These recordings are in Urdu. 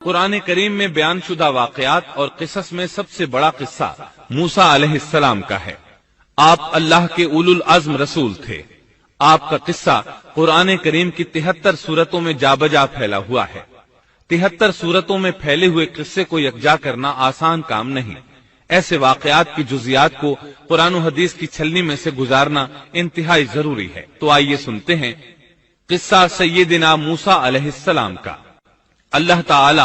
قرآن کریم میں بیان شدہ واقعات اور قصص میں سب سے بڑا قصہ موسیٰ علیہ السلام کا ہے۔ آپ اللہ کے اولو العزم رسول تھے۔ آپ کا قصہ قرآن کریم کی 73 سورتوں میں جا بجا پھیلا ہوا ہے۔ 73 سورتوں میں پھیلے ہوئے قصے کو یکجا کرنا آسان کام نہیں۔ ایسے واقعات کی جزیات کو قرآن و حدیث کی چھلنی میں سے گزارنا انتہائی ضروری ہے۔ تو آئیے سنتے ہیں قصہ سیدنا موسیٰ علیہ السلام کا۔ اللہ تعالی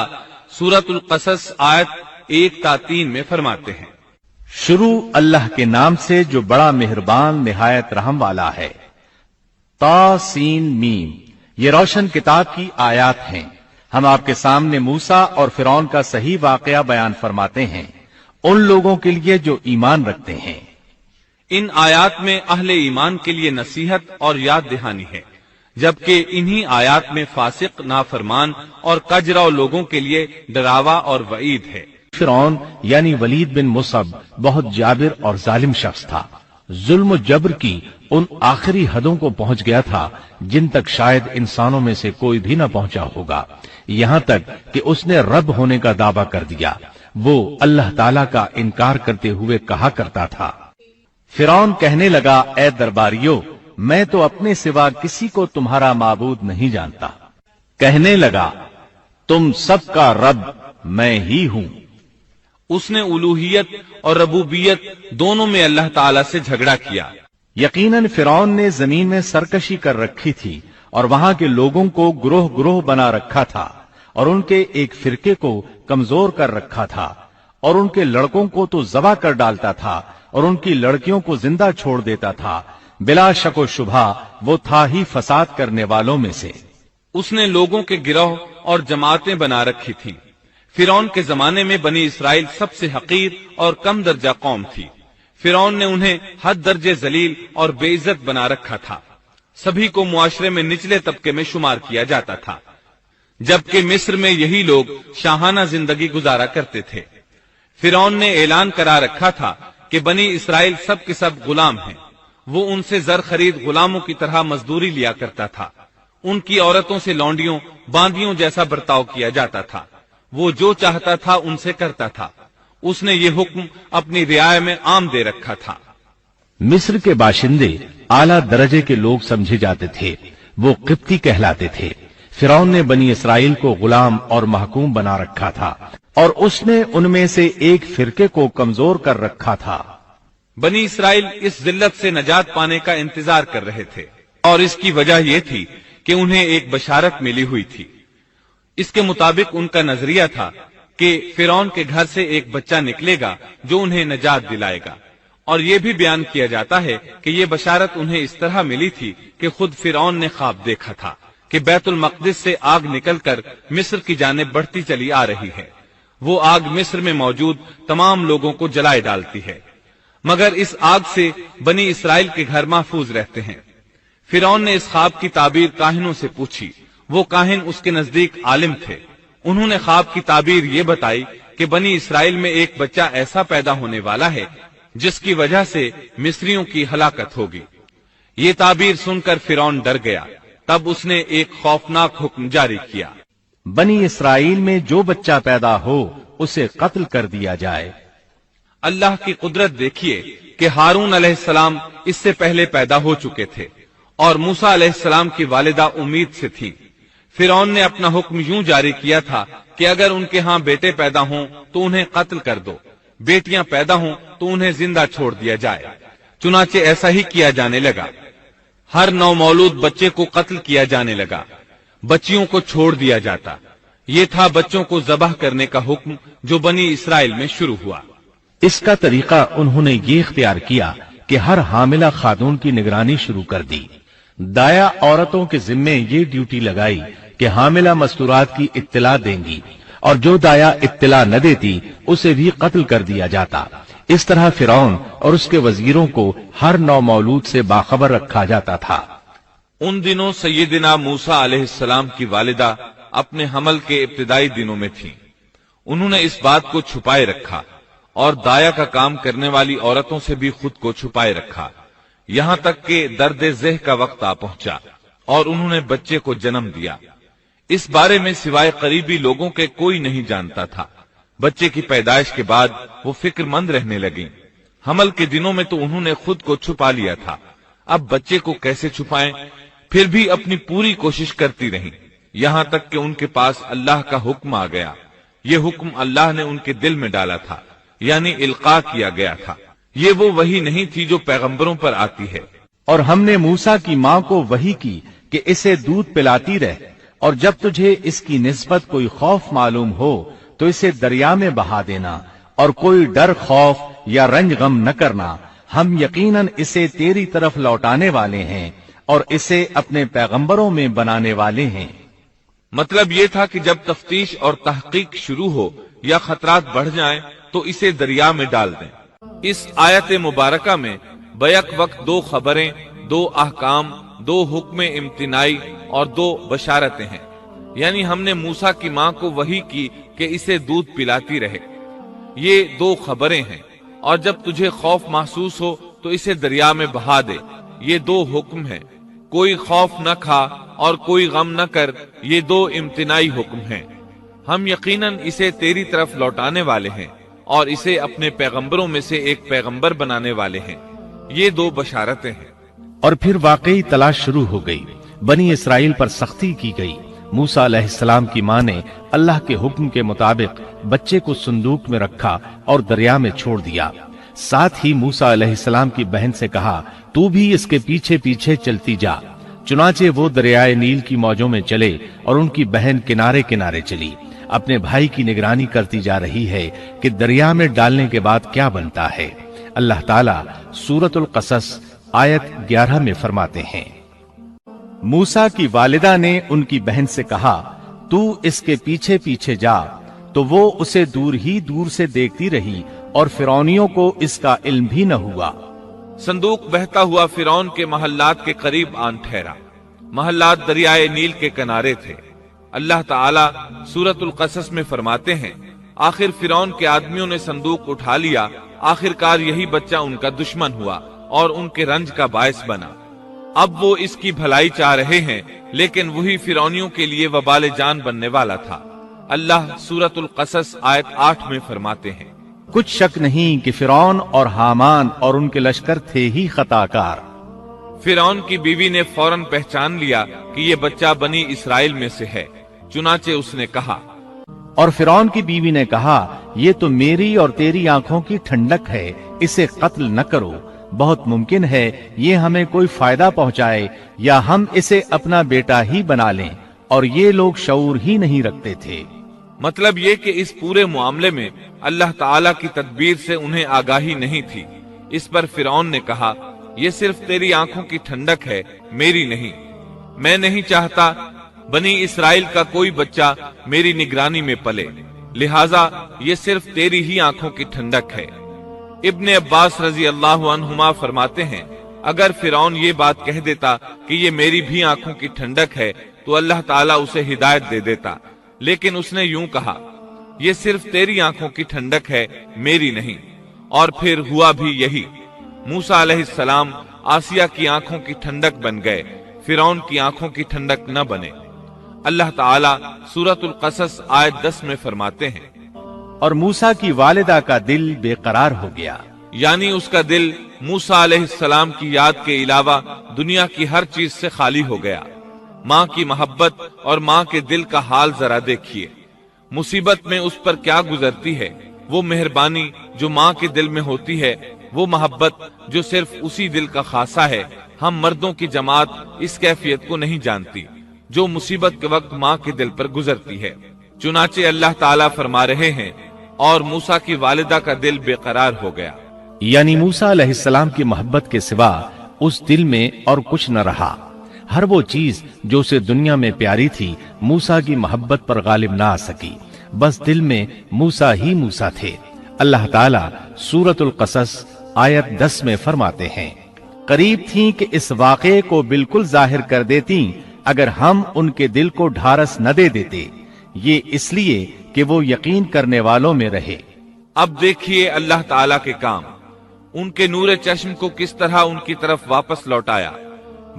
سورۃ القصص آیت 1 تا 3 میں فرماتے ہیں، شروع اللہ کے نام سے جو بڑا مہربان نہایت رحم والا ہے۔ تا سین میم، یہ روشن کتاب کی آیات ہیں۔ ہم آپ کے سامنے موسیٰ اور فرعون کا صحیح واقعہ بیان فرماتے ہیں ان لوگوں کے لیے جو ایمان رکھتے ہیں۔ ان آیات میں اہل ایمان کے لیے نصیحت اور یاد دہانی ہے، جبکہ انہی آیات میں فاسق، نافرمان اور کجراؤ لوگوں کے لیے ڈراوا اور وعید ہے۔ فرعون یعنی ولید بن مصعب بہت جابر اور ظالم شخص تھا۔ ظلم و جبر کی ان آخری حدوں کو پہنچ گیا تھا جن تک شاید انسانوں میں سے کوئی بھی نہ پہنچا ہوگا، یہاں تک کہ اس نے رب ہونے کا دعویٰ کر دیا۔ وہ اللہ تعالیٰ کا انکار کرتے ہوئے کہا کرتا تھا۔ فرعون کہنے لگا، اے درباریوں، میں تو اپنے سوا کسی کو تمہارا معبود نہیں جانتا۔ کہنے لگا، تم سب کا رب میں ہی ہوں۔ اس نے الوہیت اور ربوبیت دونوں میں اللہ تعالی سے جھگڑا کیا۔ یقیناً فرعون نے زمین میں سرکشی کر رکھی تھی اور وہاں کے لوگوں کو گروہ گروہ بنا رکھا تھا اور ان کے ایک فرقے کو کمزور کر رکھا تھا، اور ان کے لڑکوں کو تو ذبح کر ڈالتا تھا اور ان کی لڑکیوں کو زندہ چھوڑ دیتا تھا۔ بلا شک و شبہ وہ تھا ہی فساد کرنے والوں میں سے۔ اس نے لوگوں کے گروہ اور جماعتیں بنا رکھی تھیں۔ فرعون کے زمانے میں بنی اسرائیل سب سے حقیر اور کم درجہ قوم تھی۔ فرعون نے انہیں حد درجے ذلیل اور بے عزت بنا رکھا تھا۔ سبھی کو معاشرے میں نچلے طبقے میں شمار کیا جاتا تھا، جبکہ مصر میں یہی لوگ شاہانہ زندگی گزارا کرتے تھے۔ فرعون نے اعلان کرا رکھا تھا کہ بنی اسرائیل سب کے سب غلام ہیں۔ وہ ان سے زر خرید غلاموں کی طرح مزدوری لیا کرتا تھا۔ ان کی عورتوں سے لونڈیوں باندیوں جیسا برتاؤ کیا جاتا تھا۔ وہ جو چاہتا تھا ان سے کرتا تھا۔ اس نے یہ حکم اپنی رعایا میں عام دے رکھا تھا۔ مصر کے باشندے اعلیٰ درجے کے لوگ سمجھے جاتے تھے، وہ قبطی کہلاتے تھے۔ فرعون نے بنی اسرائیل کو غلام اور محکوم بنا رکھا تھا، اور اس نے ان میں سے ایک فرقے کو کمزور کر رکھا تھا۔ بنی اسرائیل اس ذلت سے نجات پانے کا انتظار کر رہے تھے، اور اس کی وجہ یہ تھی کہ انہیں ایک بشارت ملی ہوئی تھی۔ اس کے مطابق ان کا نظریہ تھا کہ فرعون کے گھر سے ایک بچہ نکلے گا جو انہیں نجات دلائے گا، اور یہ بھی بیان کیا جاتا ہے کہ یہ بشارت انہیں اس طرح ملی تھی کہ خود فرعون نے خواب دیکھا تھا کہ بیت المقدس سے آگ نکل کر مصر کی جانب بڑھتی چلی آ رہی ہے۔ وہ آگ مصر میں موجود تمام لوگوں کو جلائے ڈالتی ہے، مگر اس آگ سے بنی اسرائیل کے گھر محفوظ رہتے ہیں۔ فرعون نے اس خواب کی تعبیر کاہنوں سے پوچھی۔ وہ کاہن اس کے نزدیک عالم تھے۔ انہوں نے خواب کی تعبیر یہ بتائی کہ بنی اسرائیل میں ایک بچہ ایسا پیدا ہونے والا ہے جس کی وجہ سے مصریوں کی ہلاکت ہوگی۔ یہ تعبیر سن کر فرعون ڈر گیا۔ تب اس نے ایک خوفناک حکم جاری کیا، بنی اسرائیل میں جو بچہ پیدا ہو اسے قتل کر دیا جائے۔ اللہ کی قدرت دیکھیے کہ ہارون علیہ السلام اس سے پہلے پیدا ہو چکے تھے، اور موسیٰ علیہ السلام کی والدہ امید سے تھی۔ فرعون نے اپنا حکم یوں جاری کیا تھا کہ اگر ان کے ہاں بیٹے پیدا ہوں تو انہیں قتل کر دو، بیٹیاں پیدا ہوں تو انہیں زندہ چھوڑ دیا جائے۔ چنانچہ ایسا ہی کیا جانے لگا۔ ہر نو مولود بچے کو قتل کیا جانے لگا، بچیوں کو چھوڑ دیا جاتا۔ یہ تھا بچوں کو ذبح کرنے کا حکم جو بنی اسرائیل میں شروع ہوا۔ اس کا طریقہ انہوں نے یہ اختیار کیا کہ ہر حاملہ خاتون کی نگرانی شروع کر دی۔ دایا عورتوں کے ذمے یہ ڈیوٹی لگائی کہ حاملہ مستورات کی اطلاع دیں گی، اور جو دایا اطلاع نہ دیتی اسے بھی قتل کر دیا جاتا۔ اس طرح فرعون اور اس کے وزیروں کو ہر نو مولود سے باخبر رکھا جاتا تھا۔ ان دنوں سیدنا موسیٰ علیہ السلام کی والدہ اپنے حمل کے ابتدائی دنوں میں تھیں۔ انہوں نے اس بات کو چھپائے رکھا اور دایا کا کام کرنے والی عورتوں سے بھی خود کو چھپائے رکھا، یہاں تک کہ درد ذہ کا وقت آ پہنچا اور انہوں نے بچے کو جنم دیا۔ اس بارے میں سوائے قریبی لوگوں کے کوئی نہیں جانتا تھا۔ بچے کی پیدائش کے بعد وہ فکر مند رہنے لگیں۔ حمل کے دنوں میں تو انہوں نے خود کو چھپا لیا تھا، اب بچے کو کیسے چھپائیں؟ پھر بھی اپنی پوری کوشش کرتی رہیں، یہاں تک کہ ان کے پاس اللہ کا حکم آ گیا۔ یہ حکم اللہ نے ان کے دل میں ڈالا تھا، یعنی القاء کیا گیا تھا۔ یہ وہ وحی نہیں تھی جو پیغمبروں پر آتی ہے۔ اور ہم نے موسیٰ کی ماں کو وحی کی کہ اسے دودھ پلاتی رہ، اور جب تجھے اس کی نسبت کوئی خوف معلوم ہو تو اسے دریا میں بہا دینا، اور کوئی ڈر خوف یا رنج غم نہ کرنا، ہم یقیناً اسے تیری طرف لوٹانے والے ہیں اور اسے اپنے پیغمبروں میں بنانے والے ہیں۔ مطلب یہ تھا کہ جب تفتیش اور تحقیق شروع ہو یا خطرات بڑھ جائیں تو اسے دریا میں ڈال دیں۔ اس آیت مبارکہ میں بیک وقت دو خبریں، دو احکام، دو حکم امتناعی اور دو بشارتیں ہیں، یعنی ہم نے موسیٰ کی ماں کو وحی کی کہ اسے دودھ پلاتی رہے، یہ دو خبریں ہیں، اور جب تجھے خوف محسوس ہو تو اسے دریا میں بہا دے، یہ دو حکم ہیں۔ کوئی خوف نہ کھا اور کوئی غم نہ کر، یہ دو امتناعی حکم ہیں۔ ہم یقیناً اسے تیری طرف لوٹانے والے ہیں اور اسے اپنے پیغمبروں میں سے ایک پیغمبر بنانے والے ہیں، یہ دو بشارتیں ہیں۔ اور پھر واقعی تلاش شروع ہو گئی، بنی اسرائیل پر سختی کی گئی۔ موسیٰ علیہ السلام کی ماں نے اللہ کے حکم کے مطابق بچے کو صندوق میں رکھا اور دریا میں چھوڑ دیا۔ ساتھ ہی موسیٰ علیہ السلام کی بہن سے کہا، تو بھی اس کے پیچھے پیچھے چلتی جا۔ چنانچہ وہ دریائے نیل کی موجوں میں چلے اور ان کی بہن کنارے کنارے چلی، اپنے بھائی کی نگرانی کرتی جا رہی ہے کہ دریا میں ڈالنے کے بعد کیا بنتا ہے۔ اللہ تعالیٰ سورۃ القصص آیت 11 میں فرماتے ہیں، موسیٰ کی والدہ نے ان کی بہن سے کہا، تو اس کے پیچھے پیچھے جا، تو وہ اسے دور ہی دور سے دیکھتی رہی اور فرعونیوں کو اس کا علم بھی نہ ہوا۔ صندوق بہتا ہوا فرعون کے محلات کے قریب آن ٹھہرا۔ محلات دریائے نیل کے کنارے تھے۔ اللہ تعالیٰ سورۃ القصص میں فرماتے ہیں، آخر فرعون کے آدمیوں نے صندوق اٹھا لیا، آخرکار یہی بچہ ان کا دشمن ہوا اور ان کے رنج کا باعث بنا۔ اب وہ اس کی بھلائی چاہ رہے ہیں، لیکن وہی فرعونیوں کے لیے وبال جان بننے والا تھا۔ اللہ سورۃ القصص آیت 8 میں فرماتے ہیں، کچھ شک نہیں کہ فرعون اور حامان اور ان کے لشکر تھے ہی خطا کار۔ فرعون کی بیوی نے فوراً پہچان لیا کہ یہ بچہ بنی اسرائیل میں سے ہے، چنانچہ اس نے کہا، اور فرعون کی بیوی نے کہا، یہ تو میری اور تیری آنکھوں کی ٹھنڈک ہے، اسے قتل نہ کرو، بہت ممکن ہے یہ ہمیں کوئی فائدہ پہنچائے یا ہم اسے اپنا بیٹا ہی بنا لیں، اور یہ لوگ شعور ہی نہیں رکھتے تھے۔ مطلب یہ کہ اس پورے معاملے میں اللہ تعالیٰ کی تدبیر سے انہیں آگاہی نہیں تھی۔ اس پر فرعون نے کہا، یہ صرف تیری آنکھوں کی ٹھنڈک ہے، میری نہیں۔ میں نہیں چاہتا بنی اسرائیل کا کوئی بچہ میری نگرانی میں پلے، لہٰذا یہ صرف تیری ہی آنکھوں کی ٹھنڈک ہے۔ ابن عباس رضی اللہ عنہما فرماتے ہیں، اگر فرعون یہ بات کہہ دیتا کہ یہ میری بھی آنکھوں کی ٹھنڈک ہے تو اللہ تعالیٰ اسے ہدایت دے دیتا، لیکن اس نے یوں کہا، یہ صرف تیری آنکھوں کی ٹھنڈک ہے، میری نہیں۔ اور پھر ہوا بھی یہی، موسیٰ علیہ السلام آسیہ کی آنکھوں کی ٹھنڈک بن گئے، فرعون کی آنکھوں کی ٹھنڈک نہ بنے۔ اللہ تعالیٰ سورۃ القصص آیت 10 میں فرماتے ہیں، اور موسیٰ کی والدہ کا دل بے قرار ہو گیا، یعنی اس کا دل موسیٰ علیہ السلام کی یاد کے علاوہ دنیا کی ہر چیز سے خالی ہو گیا۔ ماں کی محبت اور ماں کے دل کا حال ذرا دیکھیے، مصیبت میں اس پر کیا گزرتی ہے۔ وہ مہربانی جو ماں کے دل میں ہوتی ہے، وہ محبت جو صرف اسی دل کا خاصہ ہے، ہم مردوں کی جماعت اس کیفیت کو نہیں جانتی جو مصیبت کے وقت ماں کے دل پر گزرتی ہے۔ چنانچہ اللہ تعالیٰ فرما رہے ہیں، اور موسیٰ کی والدہ کا دل بے قرار ہو گیا، یعنی موسیٰ علیہ السلام کی محبت کے سوا اس دل میں اور کچھ نہ رہا۔ ہر وہ چیز جو اسے دنیا میں پیاری تھی موسیٰ کی محبت پر غالب نہ آ سکی، بس دل میں موسیٰ ہی موسیٰ تھے۔ اللہ تعالیٰ سورۃ القصص آیت 10 میں فرماتے ہیں، قریب تھیں کہ اس واقعے کو بالکل ظاہر کر دیتی اگر ہم ان کے دل کو ڈھارس نہ دے دیتے، یہ اس لیے کہ وہ یقین کرنے والوں میں رہے۔ اب دیکھیے اللہ تعالیٰ کے کام، ان کے نور چشم کو کس طرح ان کی طرف واپس لوٹایا۔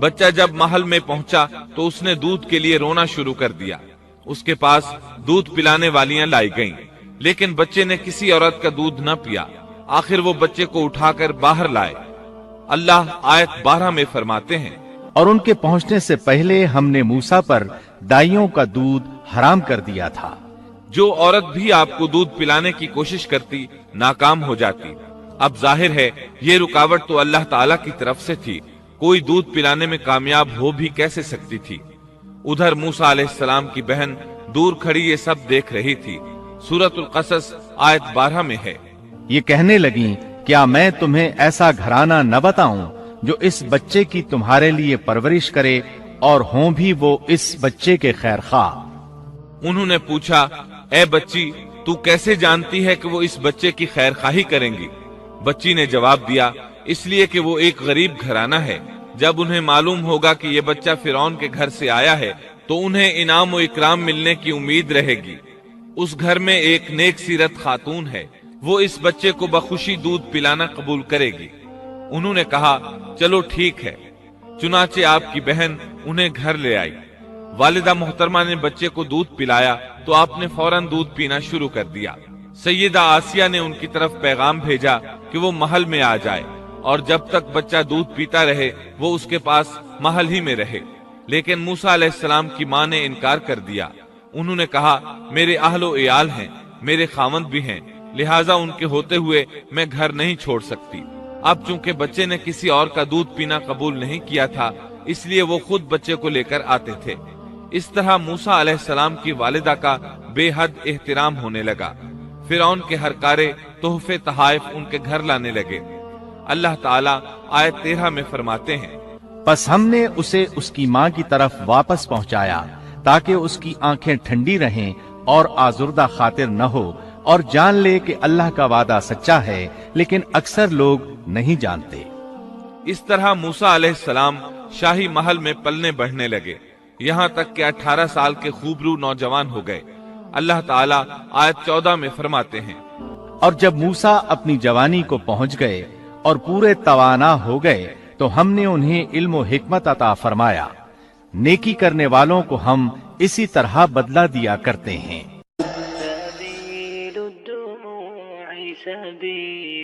بچہ جب محل میں پہنچا تو اس نے دودھ کے لیے رونا شروع کر دیا۔ اس کے پاس دودھ پلانے والیاں لائی گئیں، لیکن بچے نے کسی عورت کا دودھ نہ پیا۔ آخر وہ بچے کو اٹھا کر باہر لائے۔ اللہ آیت 12 میں فرماتے ہیں، اور ان کے پہنچنے سے پہلے ہم نے موسیٰ پر دائیوں کا دودھ حرام کر دیا تھا۔ جو عورت بھی آپ کو دودھ پلانے کی کوشش کرتی ناکام ہو جاتی۔ اب ظاہر ہے یہ رکاوٹ تو اللہ تعالیٰ کی طرف سے تھی، کوئی دودھ پلانے میں کامیاب ہو بھی کیسے سکتی تھی۔ ادھر موسیٰ علیہ السلام کی بہن دور کھڑی یہ سب دیکھ رہی تھی۔ سورۃ القصص آیت 12 میں ہے، یہ کہنے لگیں، کیا میں تمہیں ایسا گھرانہ نہ بتاؤں جو اس بچے کی تمہارے لیے پرورش کرے اور ہوں بھی وہ اس بچے کے خیر خواہ۔ انہوں نے پوچھا، اے بچی تو کیسے جانتی ہے کہ وہ اس بچے کی خیر خواہی کریں گی؟ بچی نے جواب دیا، اس لیے کہ وہ ایک غریب گھرانہ ہے۔ جب انہیں معلوم ہوگا کہ یہ بچہ فرعون کے گھر سے آیا ہے تو انہیں انعام و اکرام ملنے کی امید رہے گی۔ اس گھر میں ایک نیک سیرت خاتون ہے، وہ اس بچے کو بخوشی دودھ پلانا قبول کرے گی۔ انہوں نے کہا، چلو ٹھیک ہے۔ چنانچہ آپ کی بہن انہیں گھر لے آئی۔ والدہ محترمہ نے بچے کو دودھ پلایا تو آپ نے فوراً دودھ پینا شروع کر دیا۔ سیدہ آسیہ نے ان کی طرف پیغام بھیجا کہ وہ محل میں آ جائے اور جب تک بچہ دودھ پیتا رہے وہ اس کے پاس محل ہی میں رہے، لیکن موسیٰ علیہ السلام کی ماں نے انکار کر دیا۔ انہوں نے کہا، میرے اہل و عیال ہیں، میرے خاوند بھی ہیں، لہٰذا ان کے ہوتے ہوئے میں گھر نہیں چھوڑ سکتی۔ اب چونکہ بچے نے کسی اور کا دودھ پینا قبول نہیں کیا تھا، اس لیے وہ خود بچے کو لے کر آتے تھے۔ اس طرح موسیٰ علیہ السلام کی والدہ کا بے حد احترام ہونے لگا۔ فرعون کے ہر کارے تحفے تحائف ان کے گھر لانے لگے۔ اللہ تعالیٰ آیت 13 میں فرماتے ہیں، پس ہم نے اسے اس کی ماں کی طرف واپس پہنچایا تاکہ اس کی آنکھیں ٹھنڈی رہیں اور آزردہ خاطر نہ ہو، اور جان لے کہ اللہ کا وعدہ سچا ہے، لیکن اکثر لوگ نہیں جانتے۔ اس طرح موسیٰ علیہ السلام شاہی محل میں پلنے بڑھنے لگے، یہاں تک کہ 18 سال کے خوبرو نوجوان ہو گئے۔ اللہ تعالیٰ آیت 14 میں فرماتے ہیں، اور جب موسیٰ اپنی جوانی کو پہنچ گئے اور پورے توانا ہو گئے تو ہم نے انہیں علم و حکمت عطا فرمایا۔ نیکی کرنے والوں کو ہم اسی طرح بدلہ دیا کرتے ہیں۔